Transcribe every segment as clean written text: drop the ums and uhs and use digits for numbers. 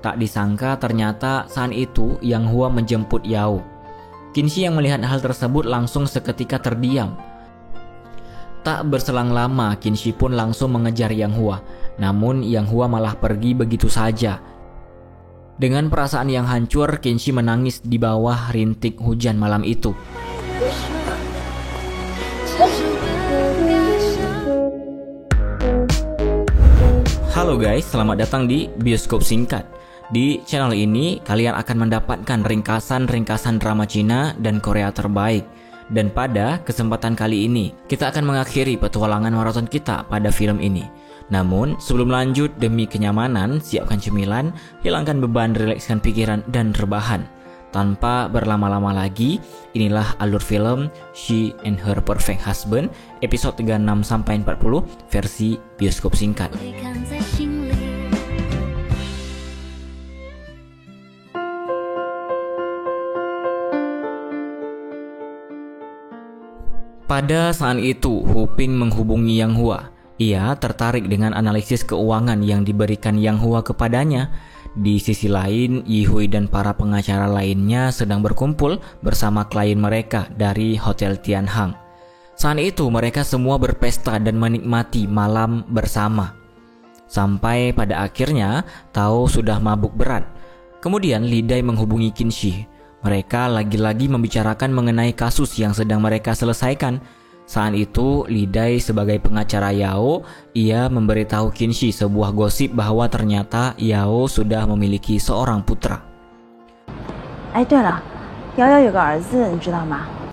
Tak disangka ternyata saat itu Yang Hua menjemput Yao. Qinshi yang melihat hal tersebut langsung seketika terdiam. Tak berselang lama Qinshi pun langsung mengejar Yang Hua. Namun Yang Hua malah pergi begitu saja. Dengan perasaan yang hancur, Qinshi menangis di bawah rintik hujan malam itu. Halo guys, selamat datang di Bioskop Singkat. Di channel ini, kalian akan mendapatkan ringkasan-ringkasan drama Cina dan Korea terbaik. Dan pada kesempatan kali ini, kita akan mengakhiri petualangan maraton kita pada film ini. Namun, sebelum lanjut, demi kenyamanan, siapkan cemilan, hilangkan beban, rilekskan pikiran, dan rebahan. Tanpa berlama-lama lagi, inilah alur film She and Her Perfect Husband, episode 36-40, versi Bioskop Singkat. Pada saat itu, Hu Ping menghubungi Yang Hua. Ia tertarik dengan analisis keuangan yang diberikan Yang Hua kepadanya. Di sisi lain, Yi Hui dan para pengacara lainnya sedang berkumpul bersama klien mereka dari Hotel Tian Hang. Saat itu mereka semua berpesta dan menikmati malam bersama. Sampai pada akhirnya, Tao sudah mabuk berat. Kemudian Li Dai menghubungi Qinshi. Mereka lagi-lagi membicarakan mengenai kasus yang sedang mereka selesaikan. Saat itu, Li Dai sebagai pengacara Yao, ia memberitahu Qinshi sebuah gosip bahwa ternyata Yao sudah memiliki seorang putra.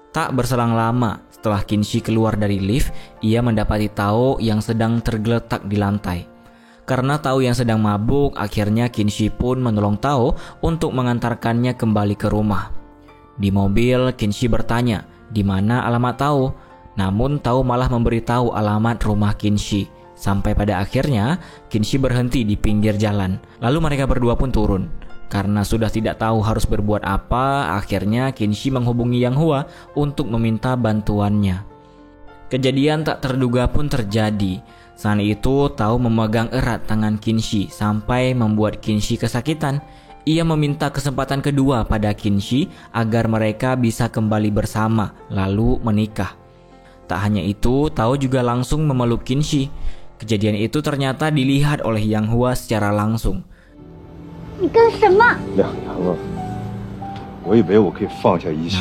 Tak berselang lama, setelah Qinshi keluar dari lift, ia mendapati Tao yang sedang tergeletak di lantai. Karena Tao yang sedang mabuk, akhirnya Qinshi pun menolong Tao untuk mengantarkannya kembali ke rumah. Di mobil, Qinshi bertanya, di mana alamat Tao? Namun Tao malah memberitahu alamat rumah Qinshi. Sampai pada akhirnya, Qinshi berhenti di pinggir jalan. Lalu mereka berdua pun turun. Karena sudah tidak tahu harus berbuat apa, akhirnya Qinshi menghubungi Yang Hua untuk meminta bantuannya. Kejadian tak terduga pun terjadi. Saat itu, Tao memegang erat tangan Qinshi sampai membuat Qinshi kesakitan. Ia meminta kesempatan kedua pada Qinshi agar mereka bisa kembali bersama, lalu menikah. Tak hanya itu, Tao juga langsung memeluk Qinshi. Kejadian itu ternyata dilihat oleh Yang Hua secara langsung.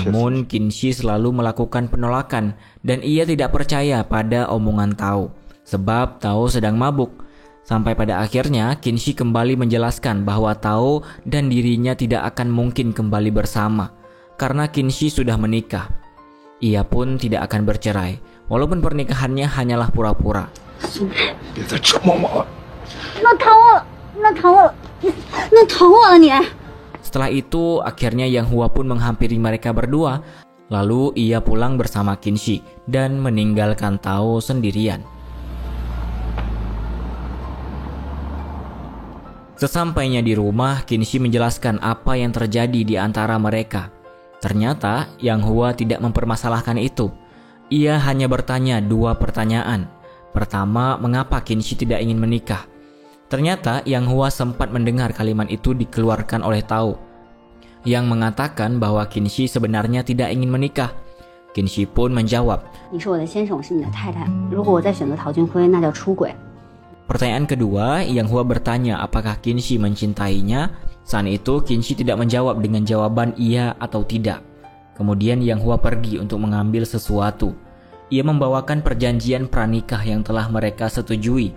Namun Qinshi selalu melakukan penolakan dan ia tidak percaya pada omongan Tao. Sebab Tao sedang mabuk. Sampai pada akhirnya Qinshi kembali menjelaskan bahwa Tao dan dirinya tidak akan mungkin kembali bersama karena Qinshi sudah menikah. Ia pun tidak akan bercerai walaupun pernikahannya hanyalah pura-pura. Setelah itu akhirnya Yang Hua pun menghampiri mereka berdua. Lalu ia pulang bersama Qinshi dan meninggalkan Tao sendirian. Sesampainya di rumah, Qinshi menjelaskan apa yang terjadi di antara mereka. Ternyata Yang Hua tidak mempermasalahkan itu. Ia hanya bertanya dua pertanyaan. Pertama, mengapa Qinshi tidak ingin menikah? Ternyata Yang Hua sempat mendengar kalimat itu dikeluarkan oleh Tao, yang mengatakan bahwa Qinshi sebenarnya tidak ingin menikah. Qinshi pun menjawab, Pertanyaan kedua, Yang Hua bertanya apakah Qinshi mencintainya. Saat itu Qinshi tidak menjawab dengan jawaban iya atau tidak. Kemudian Yang Hua pergi untuk mengambil sesuatu. Ia membawakan perjanjian pranikah yang telah mereka setujui.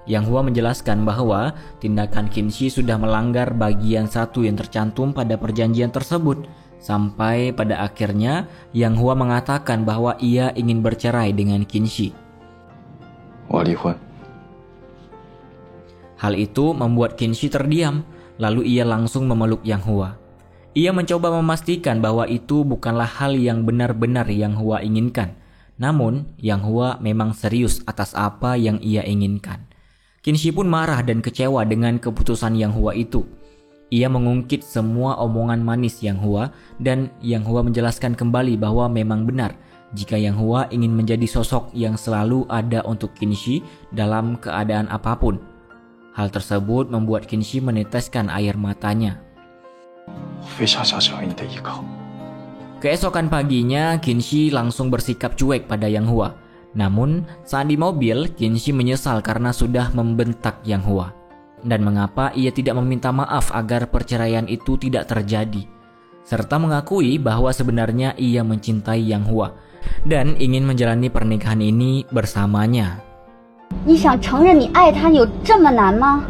Yang Hua menjelaskan bahwa tindakan Qinshi sudah melanggar bagian satu yang tercantum pada perjanjian tersebut. Sampai pada akhirnya Yang Hua mengatakan bahwa ia ingin bercerai dengan Qinshi. Hal itu membuat Qinshi terdiam, lalu ia langsung memeluk Yang Hua. Ia mencoba memastikan bahwa itu bukanlah hal yang benar-benar Yang Hua inginkan. Namun, Yang Hua memang serius atas apa yang ia inginkan. Qinshi pun marah dan kecewa dengan keputusan Yang Hua itu. Ia mengungkit semua omongan manis Yang Hua dan Yang Hua menjelaskan kembali bahwa memang benar jika Yang Hua ingin menjadi sosok yang selalu ada untuk Qinshi dalam keadaan apapun. Hal tersebut membuat Kinshi meneteskan air matanya. Keesokan paginya, Kinshi langsung bersikap cuek pada Yang Hua. Namun, saat di mobil, Kinshi menyesal karena sudah membentak Yang Hua. Dan mengapa ia tidak meminta maaf agar perceraian itu tidak terjadi. Serta mengakui bahwa sebenarnya ia mencintai Yang Hua dan ingin menjalani pernikahan ini bersamanya. 你想承认你爱他有这么难吗？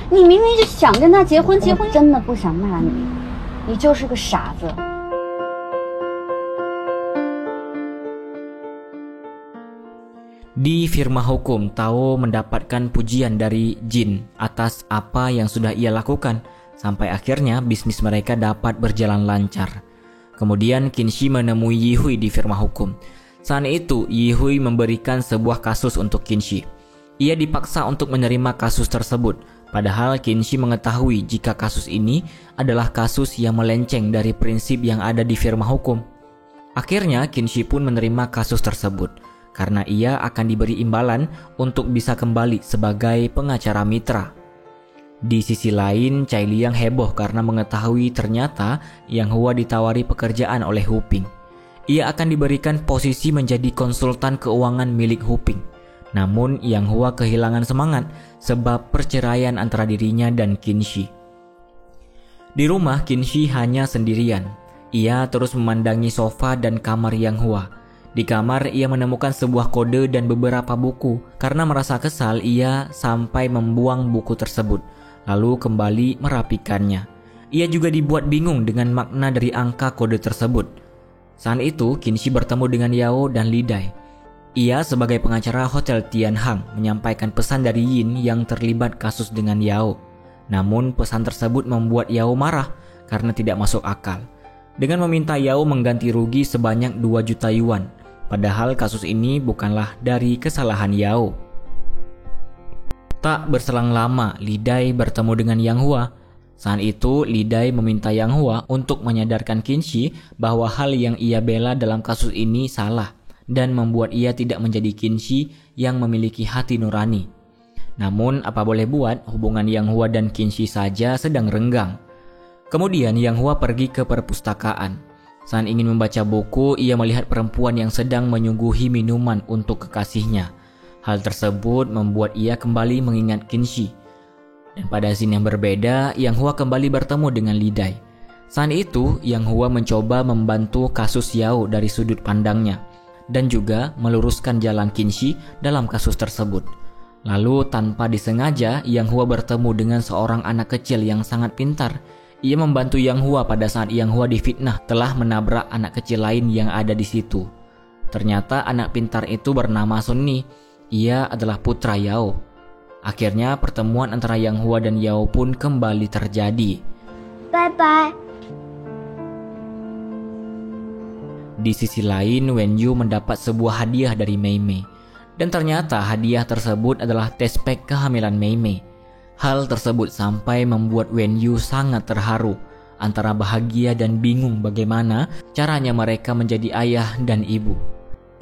你明明就想跟他结婚，我真的不想骂你，你就是个傻子。 Di firma hukum, Tao mendapatkan pujian dari Jin atas apa yang sudah ia lakukan, sampai akhirnya bisnis mereka dapat berjalan lancar. Kemudian Kinshi menemui Yihui di firma hukum. Saat itu, Yihui memberikan sebuah kasus untuk Kinshi. Ia dipaksa untuk menerima kasus tersebut, padahal Kinshi mengetahui jika kasus ini adalah kasus yang melenceng dari prinsip yang ada di firma hukum. Akhirnya Kinshi pun menerima kasus tersebut, karena ia akan diberi imbalan untuk bisa kembali sebagai pengacara mitra. Di sisi lain, Cai Liang heboh karena mengetahui ternyata Yang Hua ditawari pekerjaan oleh Huping. Ia akan diberikan posisi menjadi konsultan keuangan milik Huping. Namun Yang Hua kehilangan semangat sebab perceraian antara dirinya dan Kinshi. Di rumah, Kinshi hanya sendirian. Ia terus memandangi sofa dan kamar Yang Hua. Di kamar, ia menemukan sebuah kode dan beberapa buku. Karena merasa kesal, ia sampai membuang buku tersebut, lalu kembali merapikannya. Ia juga dibuat bingung dengan makna dari angka kode tersebut. Saat itu, Kinshi bertemu dengan Yao dan Li Dai. Ia sebagai pengacara Hotel Tianhang menyampaikan pesan dari Yin yang terlibat kasus dengan Yao. Namun pesan tersebut membuat Yao marah karena tidak masuk akal, dengan meminta Yao mengganti rugi sebanyak 2 juta yuan. Padahal kasus ini bukanlah dari kesalahan Yao. Tak berselang lama, Li Dai bertemu dengan Yang Hua. Saat itu, Li Dai meminta Yang Hua untuk menyadarkan Kinshi bahwa hal yang ia bela dalam kasus ini salah dan membuat ia tidak menjadi Kinshi yang memiliki hati nurani. Namun, apa boleh buat, hubungan Yang Hua dan Kinshi saja sedang renggang. Kemudian Yang Hua pergi ke perpustakaan. Saat ingin membaca buku, ia melihat perempuan yang sedang menyuguhi minuman untuk kekasihnya. Hal tersebut membuat ia kembali mengingat Kinshi. Dan pada scene yang berbeda, Yang Hua kembali bertemu dengan Li Dai. Saat itu, Yang Hua mencoba membantu kasus Yao dari sudut pandangnya dan juga meluruskan jalan Kinshi dalam kasus tersebut. Lalu tanpa disengaja, Yang Hua bertemu dengan seorang anak kecil yang sangat pintar. Ia membantu Yang Hua pada saat Yang Hua difitnah telah menabrak anak kecil lain yang ada di situ. Ternyata anak pintar itu bernama Sunni. Ia adalah putra Yao. Akhirnya pertemuan antara Yang Hua dan Yao pun kembali terjadi. Bye bye. Di sisi lain, Wen Yu mendapat sebuah hadiah dari Mei Mei. Dan ternyata hadiah tersebut adalah test pack kehamilan Mei Mei. Hal tersebut sampai membuat Wen Yu sangat terharu, antara bahagia dan bingung bagaimana caranya mereka menjadi ayah dan ibu.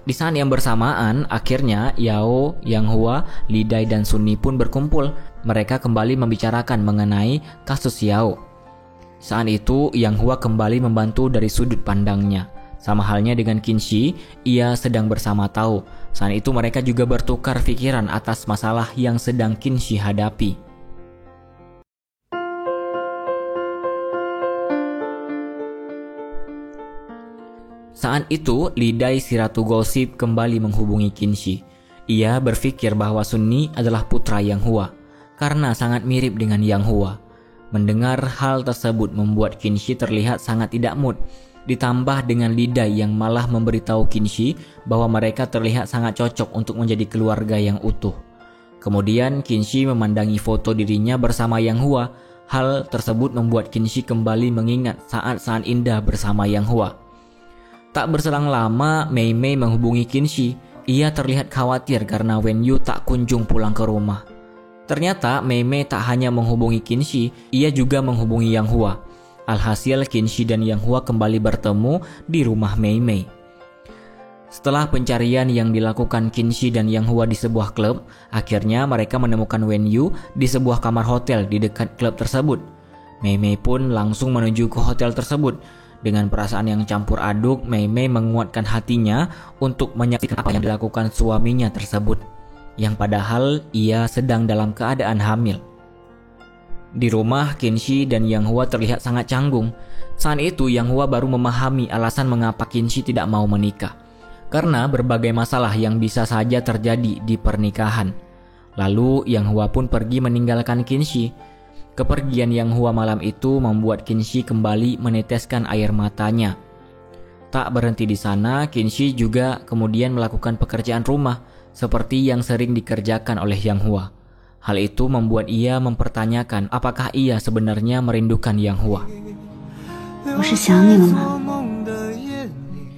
Di saat yang bersamaan, akhirnya Yao, Yang Hua, Li Dai dan Sunni pun berkumpul. Mereka kembali membicarakan mengenai kasus Yao. Saat itu, Yang Hua kembali membantu dari sudut pandangnya. Sama halnya dengan Kinshi, ia sedang bersama Tao. Saat itu mereka juga bertukar pikiran atas masalah yang sedang Kinshi hadapi. Saat itu, Li Dai si Ratu Gosip kembali menghubungi Kinshi. Ia berpikir bahwa Sunni adalah putra Yang Hua, karena sangat mirip dengan Yang Hua. Mendengar hal tersebut membuat Kinshi terlihat sangat tidak mood. Ditambah dengan Li Dai yang malah memberitahu Kinshi bahwa mereka terlihat sangat cocok untuk menjadi keluarga yang utuh. Kemudian Kinshi memandangi foto dirinya bersama Yang Hua. Hal tersebut membuat Kinshi kembali mengingat saat-saat indah bersama Yang Hua. Tak berselang lama, Mei Mei menghubungi Kinshi. Ia terlihat khawatir karena Wen Yu tak kunjung pulang ke rumah. Ternyata Mei Mei tak hanya menghubungi Kinshi, ia juga menghubungi Yang Hua. Alhasil Kinshi dan Yang Hua kembali bertemu di rumah Mei Mei. Setelah pencarian yang dilakukan Qinxi dan Yang Hua di sebuah klub, akhirnya mereka menemukan Wen Yu di sebuah kamar hotel di dekat klub tersebut. Mei Mei pun langsung menuju ke hotel tersebut. Dengan perasaan yang campur aduk, Mei Mei menguatkan hatinya untuk menyaksikan apa yang dilakukan suaminya tersebut, yang padahal ia sedang dalam keadaan hamil. Di rumah, Qinxi dan Yang Hua terlihat sangat canggung. Saat itu Yang Hua baru memahami alasan mengapa Qinxi tidak mau menikah. Karena berbagai masalah yang bisa saja terjadi di pernikahan. Lalu Yang Hua pun pergi meninggalkan Qinxi. Kepergian Yang Hua malam itu membuat Qinxi kembali meneteskan air matanya. Tak berhenti di sana, Qinxi juga kemudian melakukan pekerjaan rumah seperti yang sering dikerjakan oleh Yang Hua. Hal itu membuat ia mempertanyakan apakah ia sebenarnya merindukan Yang Hua.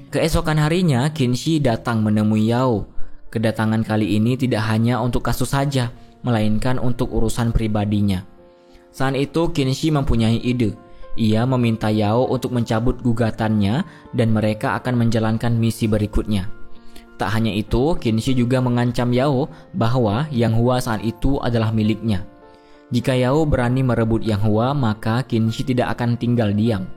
Keesokan harinya, Qinxi datang menemui Yao. Kedatangan kali ini tidak hanya untuk kasus saja, melainkan untuk urusan pribadinya. Saat itu Qinxi mempunyai ide. Ia meminta Yao untuk mencabut gugatannya dan mereka akan menjalankan misi berikutnya. Tak hanya itu, Qinxi juga mengancam Yao bahwa Yang Hua saat itu adalah miliknya. Jika Yao berani merebut Yang Hua, maka Qinxi tidak akan tinggal diam.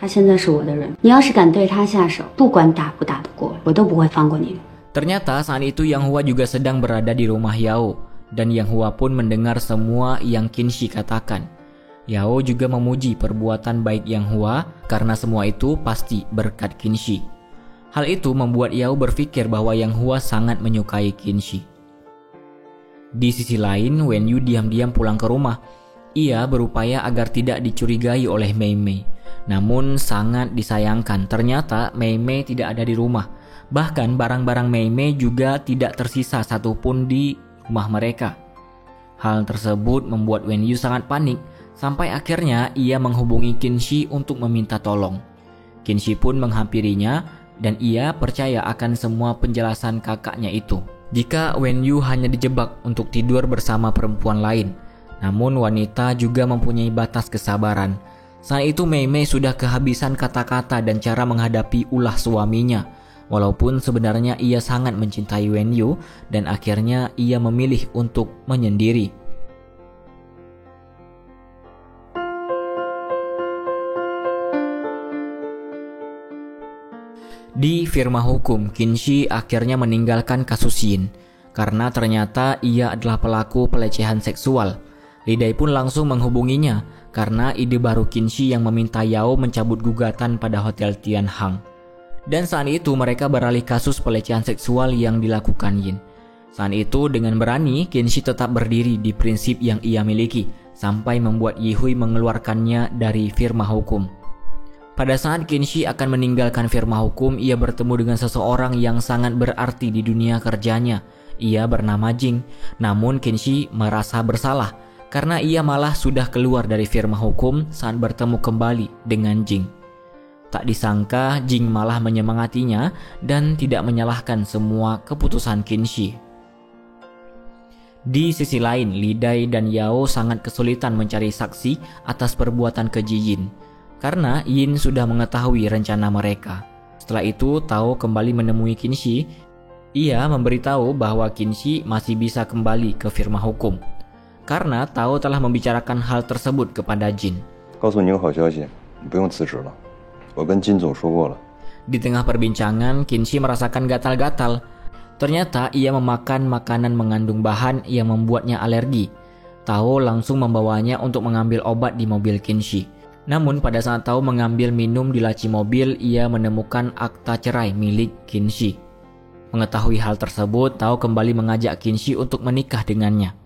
他现在是我的人，你要是敢对他下手，不管打不打得过，我都不会放过你。 Ternyata saat itu Yang Hua juga sedang berada di rumah Yao, dan Yang Hua pun mendengar semua yang Qinxi katakan. Yao juga memuji perbuatan baik Yang Hua karena semua itu pasti berkat Qinxi. Hal itu membuat Yao berpikir bahwa Yang Hua sangat menyukai Qinxi. Di sisi lain, Wen Yu diam-diam pulang ke rumah. Ia berupaya agar tidak dicurigai oleh Mei Mei. Namun sangat disayangkan, ternyata Mei Mei tidak ada di rumah. Bahkan barang-barang Mei Mei juga tidak tersisa satupun di rumah mereka. Hal tersebut membuat Wen Yu sangat panik, sampai akhirnya ia menghubungi Qinxi untuk meminta tolong. Qinxi pun menghampirinya dan ia percaya akan semua penjelasan kakaknya itu. Jika Wen Yu hanya dijebak untuk tidur bersama perempuan lain, namun wanita juga mempunyai batas kesabaran. Saat itu Mei Mei sudah kehabisan kata-kata dan cara menghadapi ulah suaminya. Walaupun sebenarnya ia sangat mencintai Wen Yu dan akhirnya ia memilih untuk menyendiri. Di firma hukum, Qinxi akhirnya meninggalkan kasus Yin karena ternyata ia adalah pelaku pelecehan seksual. Li Dai pun langsung menghubunginya karena ide baru Qinxi yang meminta Yao mencabut gugatan pada Hotel Tian Hang. Dan saat itu mereka beralih kasus pelecehan seksual yang dilakukan Yin. Saat itu dengan berani Qinxi tetap berdiri di prinsip yang ia miliki sampai membuat Yi Hui mengeluarkannya dari firma hukum. Pada saat Qinxi akan meninggalkan firma hukum, ia bertemu dengan seseorang yang sangat berarti di dunia kerjanya. Ia bernama Jing. Namun Qinxi merasa bersalah karena ia malah sudah keluar dari firma hukum saat bertemu kembali dengan Jing. Tak disangka Jing malah menyemangatinya dan tidak menyalahkan semua keputusan Qinxi. Di sisi lain, Li Dai dan Yao sangat kesulitan mencari saksi atas perbuatan keji Yin karena Yin sudah mengetahui rencana mereka. Setelah itu, Tao kembali menemui Qinxi. Ia memberitahu bahwa Qinxi masih bisa kembali ke firma hukum karena Tao telah membicarakan hal tersebut kepada Jin. Di tengah perbincangan, Qinxi merasakan gatal-gatal. Ternyata ia memakan makanan mengandung bahan yang membuatnya alergi. Tao langsung membawanya untuk mengambil obat di mobil Qinxi. Namun pada saat Tao mengambil minum di laci mobil, ia menemukan akta cerai milik Qinxi. Mengetahui hal tersebut, Tao kembali mengajak Qinxi untuk menikah dengannya.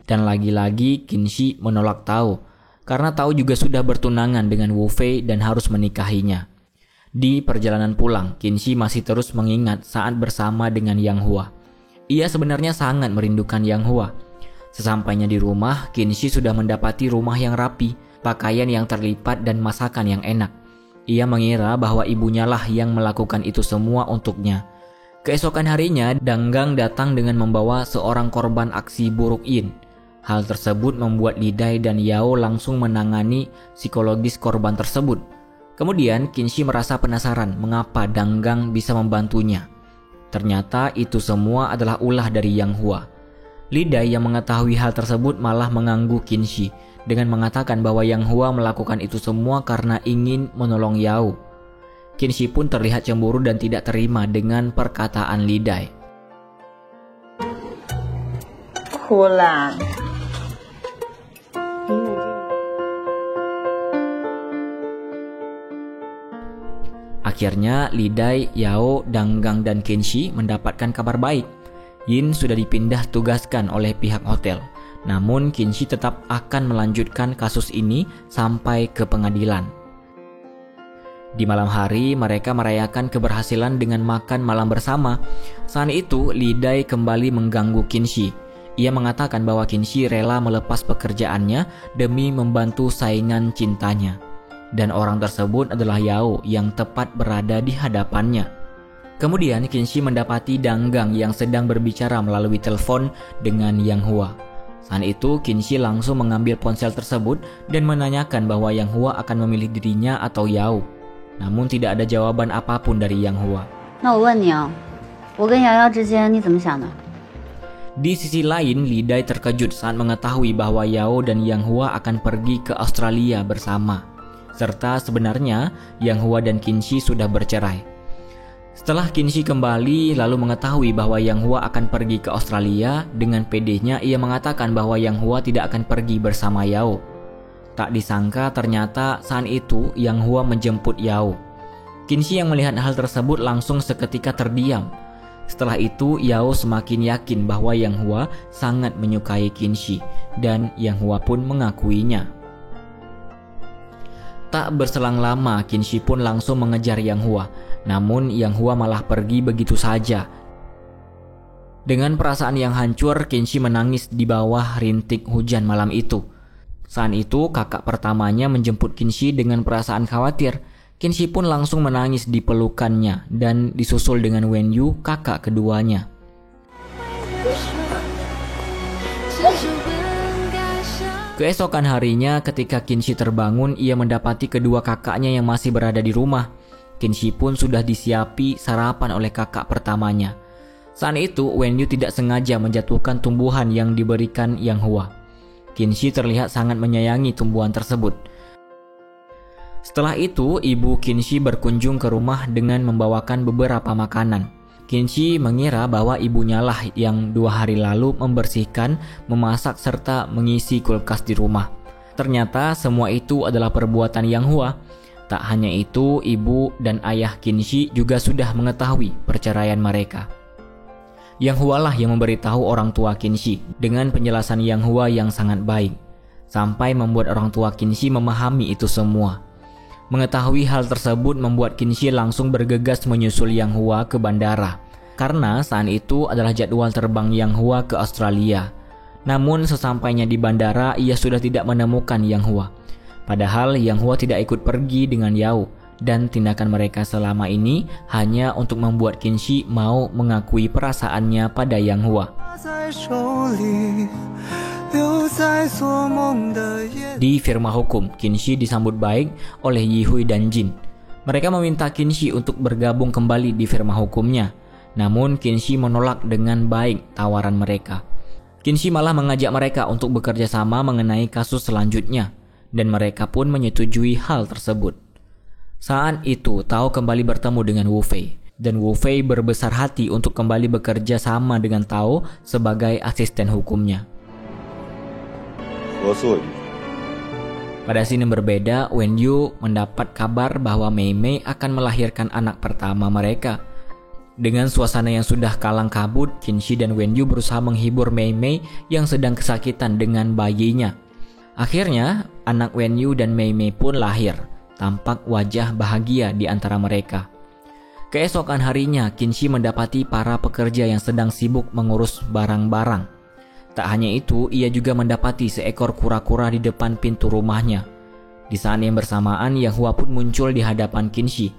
Dan lagi-lagi Qinxi menolak Tao karena Tao juga sudah bertunangan dengan Wu Fei dan harus menikahinya. Di perjalanan pulang, Qinxi masih terus mengingat saat bersama dengan Yang Hua. Ia sebenarnya sangat merindukan Yang Hua. Sesampainya di rumah, Qinxi sudah mendapati rumah yang rapi, pakaian yang terlipat dan masakan yang enak. Ia mengira bahwa ibunya lah yang melakukan itu semua untuknya. Keesokan harinya, Dang Gang datang dengan membawa seorang korban aksi buruk Yin. Hal tersebut membuat Li Dai dan Yao langsung menangani psikologis korban tersebut. Kemudian Kinshi merasa penasaran mengapa Danggang bisa membantunya. Ternyata itu semua adalah ulah dari Yang Hua. Li Dai yang mengetahui hal tersebut malah mengganggu Kinshi dengan mengatakan bahwa Yang Hua melakukan itu semua karena ingin menolong Yao. Kinshi pun terlihat cemburu dan tidak terima dengan perkataan Li Dai. 哭啦！ Akhirnya Li Dai, Yao, Danggang dan Kinshi mendapatkan kabar baik. Yin sudah dipindah tugaskan oleh pihak hotel. Namun Kinshi tetap akan melanjutkan kasus ini sampai ke pengadilan. Di malam hari mereka merayakan keberhasilan dengan makan malam bersama. Saat itu Li Dai kembali mengganggu Kinshi. Ia mengatakan bahwa Kinshi rela melepas pekerjaannya demi membantu saingan cintanya. Dan orang tersebut adalah Yao yang tepat berada di hadapannya. Kemudian Kinshi mendapati Danggang yang sedang berbicara melalui telepon dengan Yang Hua. Saat itu Kinshi langsung mengambil ponsel tersebut dan menanyakan bahwa Yang Hua akan memilih dirinya atau Yao. Namun tidak ada jawaban apapun dari Yang Hua. 那我问你啊，我跟瑶瑶之间你怎么想的？ Di sisi lain, Li Dai terkejut saat mengetahui bahwa Yao dan Yang Hua akan pergi ke Australia bersama. Serta sebenarnya Yang Hua dan Kinshi sudah bercerai. Setelah Kinshi kembali lalu mengetahui bahwa Yang Hua akan pergi ke Australia, dengan pedenya ia mengatakan bahwa Yang Hua tidak akan pergi bersama Yao. Tak disangka ternyata saat itu Yang Hua menjemput Yao. Kinshi yang melihat hal tersebut langsung seketika terdiam. Setelah itu Yao semakin yakin bahwa Yang Hua sangat menyukai Kinshi dan Yang Hua pun mengakuinya. Tak berselang lama Kinshi pun langsung mengejar Yang Hua. Namun Yang Hua malah pergi begitu saja. Dengan perasaan yang hancur, Kinshi menangis di bawah rintik hujan malam itu. Saat itu kakak pertamanya menjemput Kinshi dengan perasaan khawatir. Kinshi pun langsung menangis di pelukannya dan disusul dengan Wenyu, kakak keduanya. Keesokan harinya ketika Kinshi terbangun, ia mendapati kedua kakaknya yang masih berada di rumah. Kinshi pun sudah disiapi sarapan oleh kakak pertamanya. Saat itu Wenyu tidak sengaja menjatuhkan tumbuhan yang diberikan Yang Hua. Kinshi terlihat sangat menyayangi tumbuhan tersebut. Setelah itu ibu Kinshi berkunjung ke rumah dengan membawakan beberapa makanan. Kinshi mengira bahwa ibunya lah yang 2 hari lalu membersihkan, memasak serta mengisi kulkas di rumah. Ternyata semua itu adalah perbuatan Yang Hua. Tak hanya itu, ibu dan ayah Kinshi juga sudah mengetahui perceraian mereka. Yang Hua lah yang memberitahu orang tua Kinshi dengan penjelasan Yang Hua yang sangat baik, sampai membuat orang tua Kinshi memahami itu semua. Mengetahui hal tersebut membuat Kinshi langsung bergegas menyusul Yang Hua ke bandara, karena saat itu adalah jadwal terbang Yang Hua ke Australia. Namun sesampainya di bandara ia sudah tidak menemukan Yang Hua. Padahal Yang Hua tidak ikut pergi dengan Yao, dan tindakan mereka selama ini hanya untuk membuat Kinshi mau mengakui perasaannya pada Yang Hua. Di firma hukum, Kinshi disambut baik oleh Yihui dan Jin. Mereka meminta Kinshi untuk bergabung kembali di firma hukumnya. Namun Kinshi menolak dengan baik tawaran mereka. Kinshi malah mengajak mereka untuk bekerja sama mengenai kasus selanjutnya, dan mereka pun menyetujui hal tersebut. Saat itu Tao kembali bertemu dengan Wu Fei, dan Wu Fei berbesar hati untuk kembali bekerja sama dengan Tao sebagai asisten hukumnya. Pada scene yang berbeda, Wenyu mendapat kabar bahwa Mei Mei akan melahirkan anak pertama mereka. Dengan suasana yang sudah kalang kabut, Kinshi dan Wenyu berusaha menghibur Mei Mei yang sedang kesakitan dengan bayinya. Akhirnya, anak Wenyu dan Mei Mei pun lahir. Tampak wajah bahagia di antara mereka. Keesokan harinya, Kinshi mendapati para pekerja yang sedang sibuk mengurus barang-barang. Tak hanya itu, ia juga mendapati seekor kura-kura di depan pintu rumahnya. Di saat yang bersamaan, Yang Hua pun muncul di hadapan Kinshi.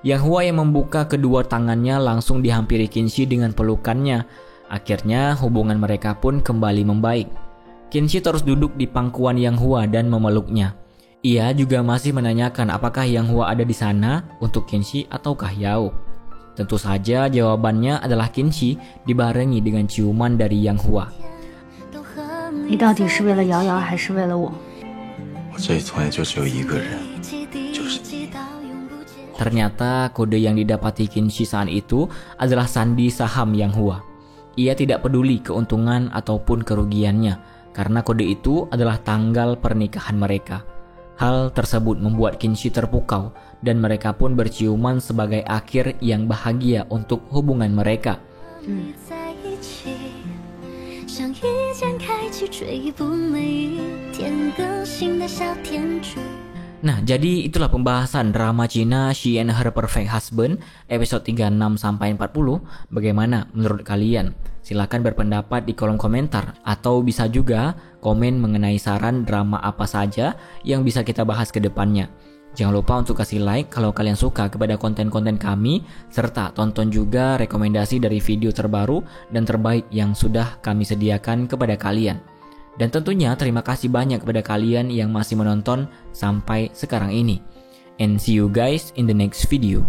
Yang Hua yang membuka kedua tangannya langsung dihampiri Kinshi dengan pelukannya. Akhirnya hubungan mereka pun kembali membaik. Kinshi terus duduk di pangkuan Yang Hua dan memeluknya. Ia juga masih menanyakan apakah Yang Hua ada di sana untuk Qinxi ataukah Yao. Tentu saja jawabannya adalah Qinxi dibarengi dengan ciuman dari Yang Hua. 你到底是为了瑶瑶还是为了我？ 我这里从来就只有一个人，就是你。 Ternyata kode yang didapati Qinxi saat itu adalah sandi saham Yang Hua. Ia tidak peduli keuntungan ataupun kerugiannya karena kode itu adalah tanggal pernikahan mereka. Hal tersebut membuat Qinxi terpukau dan mereka pun berciuman sebagai akhir yang bahagia untuk hubungan mereka. Nah, jadi itulah pembahasan drama Cina She and Her Perfect Husband episode 36-40. Bagaimana menurut kalian? Silahkan berpendapat di kolom komentar atau bisa juga komen mengenai saran drama apa saja yang bisa kita bahas ke depannya. Jangan lupa untuk kasih like kalau kalian suka kepada konten-konten kami, serta tonton juga rekomendasi dari video terbaru dan terbaik yang sudah kami sediakan kepada kalian. Dan tentunya terima kasih banyak kepada kalian yang masih menonton sampai sekarang ini. And see you guys in the next video.